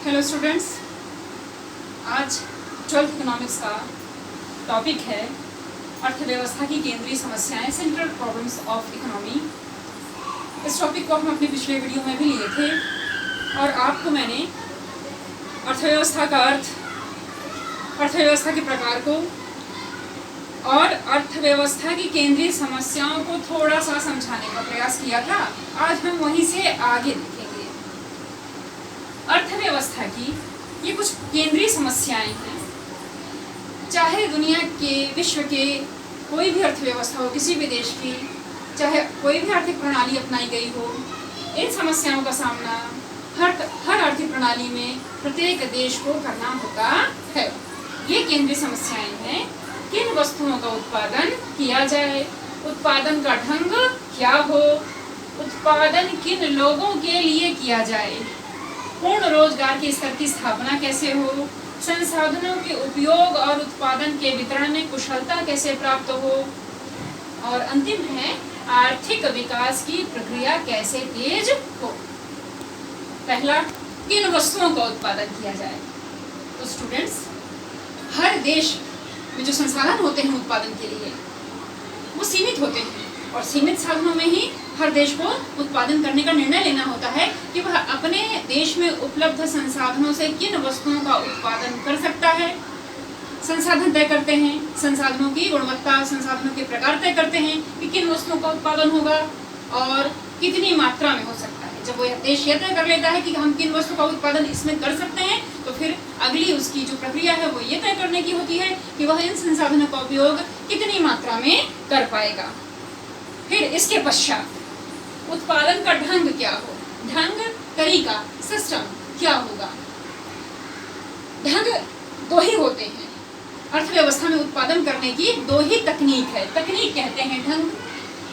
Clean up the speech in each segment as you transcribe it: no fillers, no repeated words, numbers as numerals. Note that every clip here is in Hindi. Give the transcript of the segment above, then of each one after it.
हेलो स्टूडेंट्स, आज 12th इकोनॉमिक्स का टॉपिक है अर्थव्यवस्था की केंद्रीय समस्याएं, सेंट्रल प्रॉब्लम्स ऑफ इकोनॉमी। इस टॉपिक को हम अपने पिछले वीडियो में भी लिए थे और आपको मैंने अर्थव्यवस्था का अर्थ, अर्थव्यवस्था के प्रकार को और अर्थव्यवस्था की केंद्रीय समस्याओं को थोड़ा सा समझाने का प्रयास किया था। आज हम वहीं से आगे देखेंगे। अर्थव्यवस्था की ये कुछ केंद्रीय समस्याएं हैं। चाहे दुनिया के, विश्व के कोई भी अर्थव्यवस्था हो, किसी भी देश की, चाहे कोई भी आर्थिक प्रणाली अपनाई गई हो, इन समस्याओं का सामना हर आर्थिक प्रणाली में प्रत्येक देश को करना होता है। ये केंद्रीय समस्याएं हैं। किन वस्तुओं का उत्पादन किया जाए, उत्पादन का ढंग क्या हो, उत्पादन किन लोगों के लिए किया जाए, पूर्ण रोजगार के स्तर की स्थापना कैसे हो, संसाधनों के उपयोग और उत्पादन के वितरण में कुशलता कैसे प्राप्त हो, और अंतिम है आर्थिक विकास की प्रक्रिया कैसे तेज हो। पहला, किन वस्तुओं का उत्पादन किया जाए। तो स्टूडेंट्स, हर देश में जो संसाधन होते हैं उत्पादन के लिए वो सीमित होते हैं और सीमित साधनों में ही हर देश को उत्पादन करने का निर्णय लेना होता है कि वह अपने देश में उपलब्ध संसाधनों से किन वस्तुओं का उत्पादन कर सकता है। संसाधन तय करते हैं, संसाधनों की गुणवत्ता, संसाधनों के प्रकार तय करते हैं कि किन वस्तुओं का उत्पादन होगा और कितनी मात्रा में हो सकता है। जब वो देश यह तय कर लेता है कि हम किन वस्तु का उत्पादन इसमें कर सकते हैं, तो फिर अगली उसकी जो प्रक्रिया है वो ये तय करने की होती है कि वह इन संसाधनों का उपयोग कितनी मात्रा में कर पाएगा। फिर इसके पश्चात उत्पादन का ढंग क्या हो, ढंग, तरीका, सिस्टम क्या होगा। ढंग दो ही होते हैं अर्थव्यवस्था में उत्पादन करने की, दो ही तकनीक है, तकनीक कहते हैं ढंग।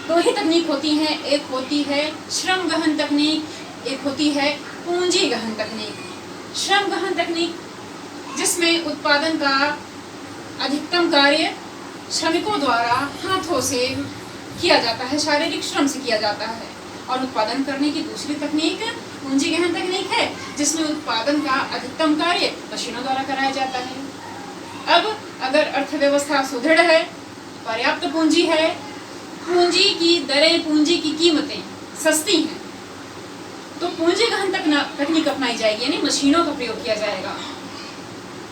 दो ही तकनीक होती हैं, एक होती है श्रम गहन तकनीक, एक होती है पूंजी गहन तकनीक। श्रम गहन तकनीक जिसमें उत्पादन का अधिकतम कार्य श्रमिकों द्वारा हाथों से किया जाता है, शारीरिक श्रम से किया जाता है। और उत्पादन करने की दूसरी तकनीक पूंजी गहन तकनीक है जिसमें उत्पादन का अधिकतम कार्य मशीनों द्वारा कराया जाता है। अब अगर अर्थव्यवस्था सुदृढ़ है, पर्याप्त पूंजी है, पूंजी की दरें, पूंजी की कीमतें सस्ती हैं, तो पूंजी गहन तकनीक अपनाई जाएगी, यानी मशीनों का प्रयोग किया जाएगा।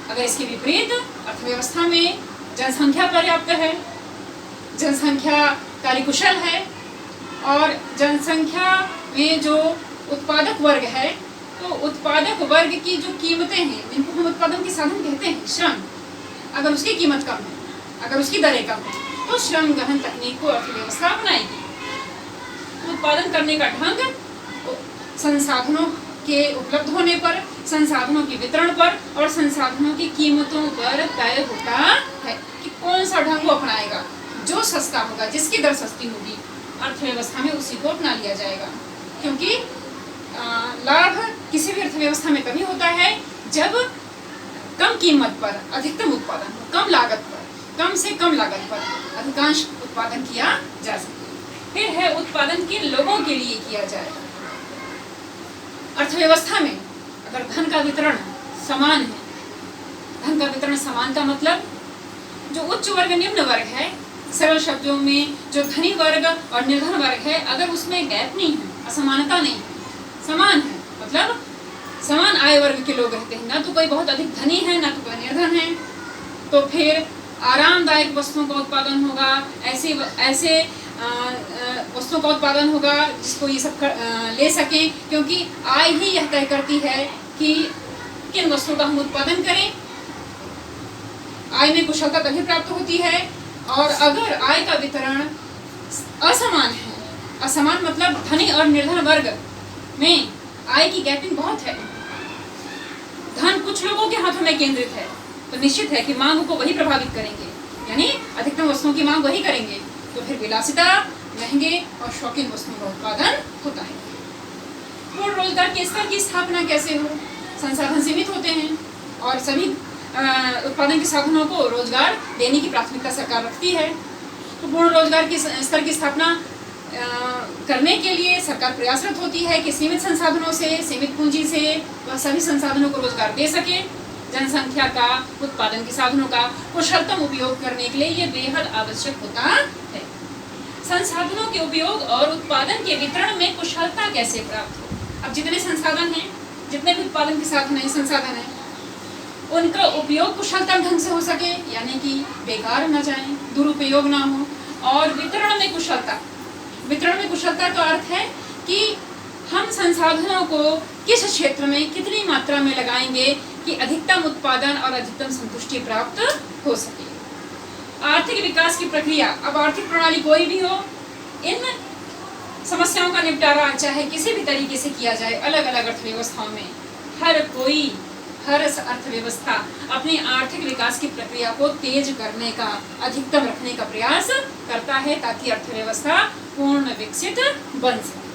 अगर इसके विपरीत अर्थव्यवस्था में जनसंख्या पर्याप्त है, जनसंख्या कार्यकुशल है और जनसंख्या में जो उत्पादक वर्ग है, तो उत्पादक वर्ग की जो कीमतें हैं, जिनको हम उत्पादन के साधन कहते हैं, श्रम, अगर उसकी कीमत कम है, अगर उसकी दरें कम है, तो श्रम गहन तकनीक को अर्थव्यवस्था अपनाएगी। उत्पादन करने का ढंग संसाधनों के उपलब्ध होने पर, संसाधनों के वितरण पर और संसाधनों की कीमतों पर तय होता है कि कौन सा ढंग वो अपनाएगा। जो सस्ता होगा, जिसकी दर सस्ती होगी, अर्थव्यवस्था में उसी को अपना लिया जाएगा। क्योंकि लाभ किसी भी अर्थव्यवस्था में तभी होता है जब कम कीमत पर अधिकतम उत्पादन हो, कम लागत पर, कम से कम लागत पर अधिकांश उत्पादन किया जा सके। फिर है उत्पादन किन लोगों के लिए किया जाए। अर्थव्यवस्था में अगर धन का वितरण समान है, धन का वितरण समान का मतलब जो उच्च वर्ग निम्न वर्ग है, सरल शब्दों में जो धनी वर्ग और निर्धन वर्ग है, अगर उसमें गैप नहीं है, असमानता नहीं है, समान है, मतलब समान आय वर्ग के लोग रहते हैं, ना तो कोई बहुत अधिक धनी है ना तो कोई निर्धन है, तो फिर आरामदायक वस्तुओं का उत्पादन होगा, ऐसे वस्तुओं का उत्पादन होगा जिसको ये सब ले सकें, क्योंकि आय ही यह तय करती है कि किन वस्तुओं का हम उत्पादन करें। आय में कुशलता तभी प्राप्त होती है। और अगर आय का वितरण असमान है, असमान मतलब धनी और निर्धन वर्ग में आय की गैपिंग बहुत है, धन कुछ लोगों के हाथों में केंद्रित है, तो निश्चित है कि मांग को वही प्रभावित करेंगे, यानी अधिकतम वस्तुओं की मांग वही करेंगे, तो फिर विलासिता, महंगे और शौकीन वस्तुओं का उत्पादन होता है। पूर्ण रोजगार के स्तर की स्थापना कैसे हो। संसाधन सीमित होते हैं और सभी उत्पादन के साधनों को रोजगार देने की प्राथमिकता सरकार रखती है, तो पूर्ण रोजगार के स्तर की स्थापना करने के लिए सरकार प्रयासरत होती है कि सीमित संसाधनों से, सीमित पूंजी से वह सभी संसाधनों को रोजगार दे सके। जनसंख्या का, उत्पादन के साधनों का कुशलतम उपयोग करने के लिए ये बेहद आवश्यक होता है। संसाधनों के उपयोग और उत्पादन के वितरण में कुशलता कैसे प्राप्त हो? अब जितने संसाधन हैं, जितने भी उत्पादन के साधन हैं, संसाधन हैं, उनका उपयोग कुशलतम ढंग से हो सके, यानी कि बेकार न जाए, दुरुपयोग ना हो। और वितरण में कुशलता, वितरण में कुशलता का अर्थ है कि हम संसाधनों को किस क्षेत्र में कितनी मात्रा में लगाएंगे कि अधिकतम उत्पादन और अधिकतम संतुष्टि प्राप्त हो सके। आर्थिक विकास की प्रक्रिया, अब आर्थिक प्रणाली कोई भी हो, इन समस्याओं का निपटारा चाहे किसी भी तरीके से किया जाए, अलग अलग अर्थव्यवस्थाओं में हर अर्थव्यवस्था अपनी आर्थिक विकास की प्रक्रिया को तेज करने का, अधिकतम रखने का प्रयास करता है ताकि अर्थव्यवस्था पूर्ण विकसित बन सके।